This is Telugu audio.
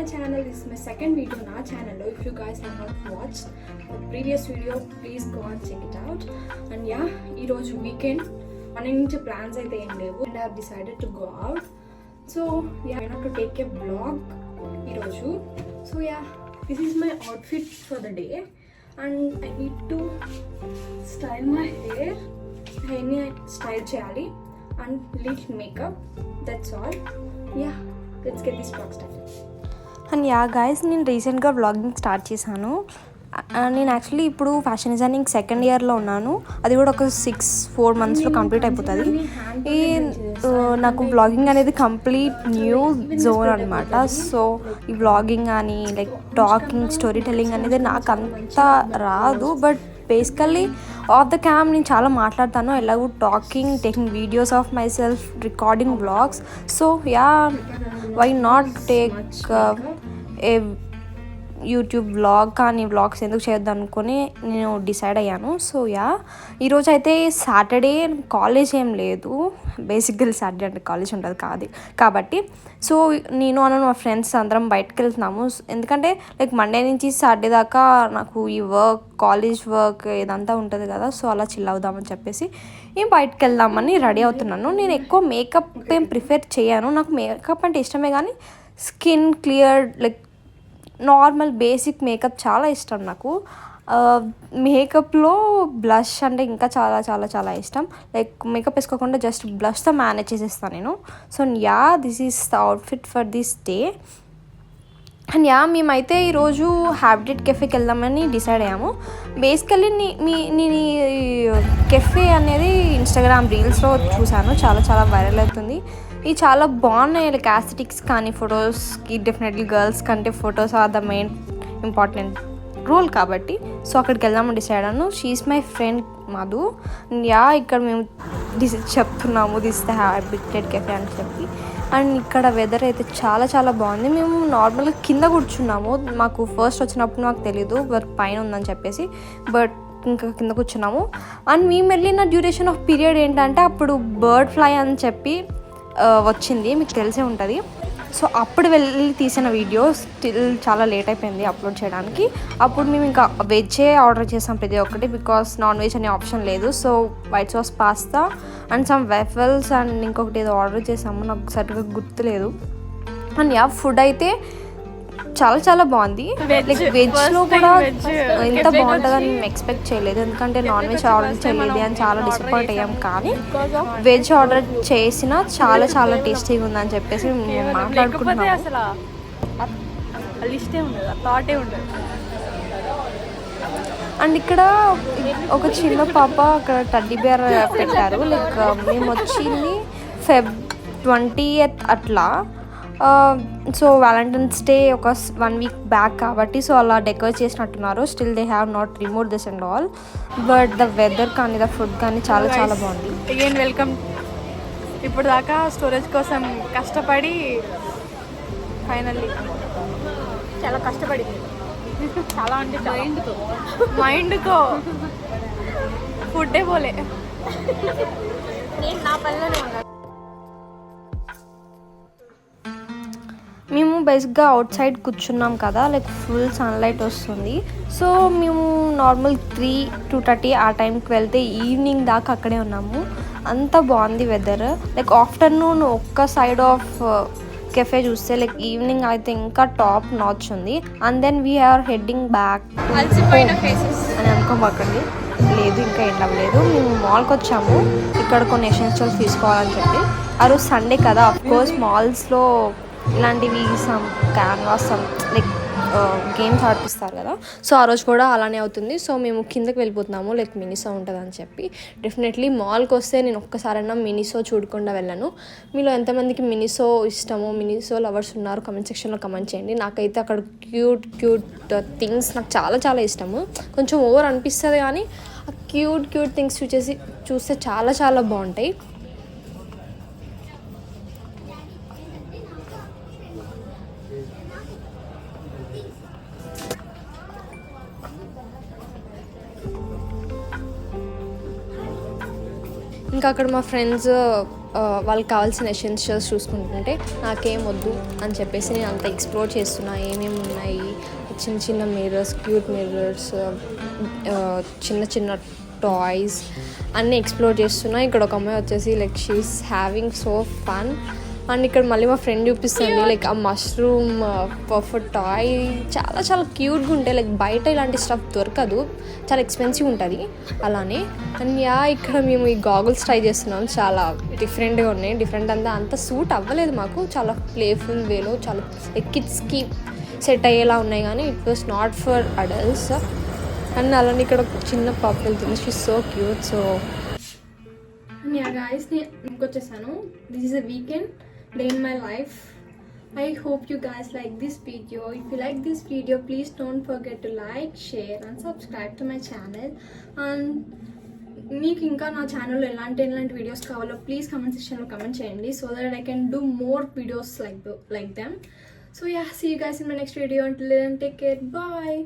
my channel. This is my second video on our channel. If you guys have not watched the previous video, please go and check it out. And yeah, ee roju weekend morning nunchi plans aithe em levu and I have decided to go out. So yeah, I have to take a vlog ee roju. So yeah, this is my outfit for the day and I need to style my hair. Hairni style cheyali and little makeup. That's all. Yeah, let's get this vlog started. And yeah guys, నేను రీసెంట్గా వ్లాగింగ్ స్టార్ట్ చేశాను. నేను యాక్చువల్లీ ఇప్పుడు ఫ్యాషన్ డిజైనింగ్ సెకండ్ ఇయర్లో ఉన్నాను. అది కూడా ఒక 4 monthsలో కంప్లీట్ అయిపోతుంది. ఈ నాకు వ్లాగింగ్ అనేది కంప్లీట్ న్యూ జోన్ అనమాట. సో ఈ వ్లాగింగ్ కానీ లైక్ టాకింగ్, స్టోరీ టెల్లింగ్ అనేది నాకు అంత రాదు. But basically off the cam నేను చాలా మాట్లాడతాను, ఎలాగూ talking, taking videos of myself, recording vlogs. So yeah, why not take a YouTube vlog, కానీ వ్లాగ్స్ ఎందుకు చేయొద్దు అనుకొని నేను డిసైడ్ అయ్యాను. సో యా, ఈరోజు అయితే సాటర్డే, కాలేజ్ ఏం లేదు. బేసిక్గా సాటర్డే అంటే కాలేజ్ ఉంటుంది కాబట్టి సో నేను మా ఫ్రెండ్స్ అందరం బయటకు వెళ్తున్నాము. ఎందుకంటే లైక్ మండే నుంచి సాటర్డే దాకా నాకు ఈ వర్క్, కాలేజ్ వర్క్ ఇదంతా ఉంటుంది కదా. సో అలా చిల్ అవుదామని చెప్పేసి ఏం బయటకు వెళ్దామని రెడీ అవుతున్నాను. నేను ఎక్కువ మేకప్ ఏం ప్రిఫర్ చేయను. నాకు మేకప్ అంటే ఇష్టమే, కానీ skin clear like normal basic makeup చాలా ఇష్టం నాకు. మేకప్లో బ్లష్ అంటే ఇంకా చాలా చాలా చాలా ఇష్టం. లైక్ మేకప్ వేసుకోకుండా జస్ట్ బ్లష్తో మేనేజ్ చేసేస్తాను నేను. So yeah, this is the outfit for this day. And yeah, మేమైతే ఈరోజు హ్యాబిటెట్ కెఫేకి వెళ్దామని డిసైడ్ అయ్యాము. బేసికల్లీ నేను కెఫే అనేది ఇన్స్టాగ్రామ్ రీల్స్లో చూశాను, చాలా చాలా వైరల్ అవుతుంది. ఇవి చాలా బాగున్నాయి. లైక్ యాస్థెటిక్స్ కానీ ఫొటోస్కి డెఫినెట్లీ గర్ల్స్ కంటే photos are the main important role కాబట్టి సో అక్కడికి వెళ్దామని డిసైడ్ అయ్యాను. She's my friend Madhu. Yeah, ఇక్కడ మేము చెప్తున్నాము దిస్ ద హ్యాబిటెట్ కెఫే అని చెప్పి. అండ్ ఇక్కడ వెదర్ అయితే చాలా చాలా బాగుంది. మేము నార్మల్గా కింద కూర్చున్నాము. మాకు ఫస్ట్ వచ్చినప్పుడు నాకు తెలీదు వర్క్ పైన ఉందని చెప్పేసి, బట్ ఇంకా కింద కూర్చున్నాము. అండ్ మేము వెళ్ళిన డ్యూరేషన్ ఆఫ్ పీరియడ్ ఏంటంటే అప్పుడు బర్డ్ ఫ్లై అని చెప్పి వచ్చింది, మీకు తెలిసే ఉంటుంది. సో అప్పుడు వెళ్ళి తీసిన వీడియో స్టిల్ చాలా లేట్ అయిపోయింది అప్లోడ్ చేయడానికి. అప్పుడు మేము ఇంకా వెజ్జే ఆర్డర్ చేసాం ప్రతి ఒక్కటి, బికాస్ నాన్ వెజ్ అనే ఆప్షన్ లేదు. So white sauce pasta and some waffles and ఇంకొకటి ఏదో ఆర్డర్ చేసాము, నాకు సరిగ్గా గుర్తులేదు. అండ్ యా, ఫుడ్ అయితే చాలా చాలా బాగుంది. లైక్ వెజ్లో కూడా ఎంత బాగుంటుందని మేము ఎక్స్పెక్ట్ చేయలేదు, ఎందుకంటే నాన్ వెజ్ ఆర్డర్ చేయలేదు అని చాలా డిసప్పాయింట్ అయ్యాం. కానీ వెజ్ ఆర్డర్ చేసిన చాలా చాలా టేస్టీగా ఉందని చెప్పేసి మేము మాట్లాడుకుంటున్నాము. అండ్ ఇక్కడ ఒక చిన్న పాప అక్కడ టడ్డీ బేర్ పెట్టారు. లైక్ మేము వచ్చింది Feb 20th అట్లా. సో వ్యాలంటైన్స్ డే ఒక 1 week బ్యాక్ కాబట్టి సో అలా డెకరేట్ చేసినట్టున్నారు. Still they have not remove this and all, but the weather కానీ ద ఫుడ్ కానీ చాలా చాలా బాగుంది. Again welcome. ఇప్పుడు దాకా స్టోరేజ్ కోసం కష్టపడి ఫైనల్లీ చాలా కష్టపడింది, చాలా అంటే మైండ్తో ఫుడ్డే పోలే. నేను నా పనిలోనే ఉన్నాను. మేము బేసిక్గా అవుట్ సైడ్ కూర్చున్నాం కదా, లైక్ ఫుల్ సన్లైట్ వస్తుంది. సో మేము నార్మల్ 3-2:30 ఆ టైంకి వెళ్తే ఈవినింగ్ దాకా అక్కడే ఉన్నాము. అంత బాగుంది వెదర్. లైక్ ఆఫ్టర్నూన్ ఒక్క సైడ్ ఆఫ్ కెఫే చూస్తే లైక్ ఈవినింగ్ అయితే ఇంకా టాప్ నాచ్ ఉంది. And then we're heading back అని అనుకోమాకండి, లేదు ఇంకా ఎండ్ అవ్వలేదు. మేము మాల్కి వచ్చాము ఇక్కడ కొన్ని ఎసెన్షియల్స్ తీసుకోవాలని చెప్పి. ఆ రోజు సండే కదా, అఫ్కోర్స్ మాల్స్లో ఇలాంటివి some canvas some like games ఆడిపిస్తారు కదా. సో ఆ రోజు కూడా అలానే అవుతుంది. సో మేము కిందకి వెళ్ళిపోతున్నాము, లైక్ మినిసో ఉంటుందని చెప్పి. డెఫినెట్లీ మాల్కి వస్తే నేను ఒక్కసారైనా మినిసో చూడకుండా వెళ్ళాను. మీలో ఎంతమందికి మినిసో ఇష్టమో, మినిసో లవర్స్ ఉన్నారు కమెంట్ సెక్షన్లో కమెంట్ చేయండి. నాకైతే అక్కడ క్యూట్ థింగ్స్ నాకు చాలా చాలా ఇష్టము. కొంచెం ఓవర్ అనిపిస్తుంది కానీ ఆ క్యూట్ థింగ్స్ చూస్తే చాలా చాలా బాగుంటాయి. ఇంకా అక్కడ మా ఫ్రెండ్స్ వాళ్ళకి కావాల్సిన ఎసెన్షియల్స్ చూసుకుంటుంటే నాకేం వద్దు అని చెప్పేసి నేను అంత ఎక్స్ప్లోర్ చేస్తున్నా ఏమేమి ఉన్నాయి, చిన్న చిన్న మిర్రర్స్, క్యూట్ మిర్రర్స్, చిన్న చిన్న టాయ్స్ అన్నీ ఎక్స్ప్లోర్ చేస్తున్నా. ఇక్కడ ఒక అమ్మాయి వచ్చేసి like she's having so fun. అండ్ ఇక్కడ మళ్ళీ మా ఫ్రెండ్ చూపిస్తుంది లైక్ ఆ మష్రూమ్ పర్ఫెక్ట్ టాయ్ చాలా చాలా క్యూట్గా ఉంటాయి. లైక్ బయట ఇలాంటి స్టఫ్ దొరకదు, చాలా ఎక్స్పెన్సివ్ ఉంటుంది అలానే. అండ్ ఇక్కడ మేము ఈ గాగుల్స్ ట్రై చేస్తున్నాం, చాలా డిఫరెంట్గా ఉన్నాయి. డిఫరెంట్ అంత సూట్ అవ్వలేదు మాకు, చాలా ప్లేఫుల్ వేలో చాలా కిడ్స్కి సెట్ అయ్యేలా ఉన్నాయి కానీ it was not for adults. And అలానే ఇక్కడ ఒక చిన్న పాప వెళ్తుంది, she so cute. So guys, నేను ఇంకొచ్చేసాను. This is a weekend day in my life. I hope you guys like this video. If you like this video, please don't forget to like, share and subscribe to my channel. And మీకు ఇంకా నా ఛానల్లో ఎలాంటి వీడియోస్ కావాలో ప్లీజ్ కమెంట్ సెక్షన్లో కమెంట్ చేయండి, so that I can do more videos like them. So yeah, see you guys in my next video. Until then, take care. Bye.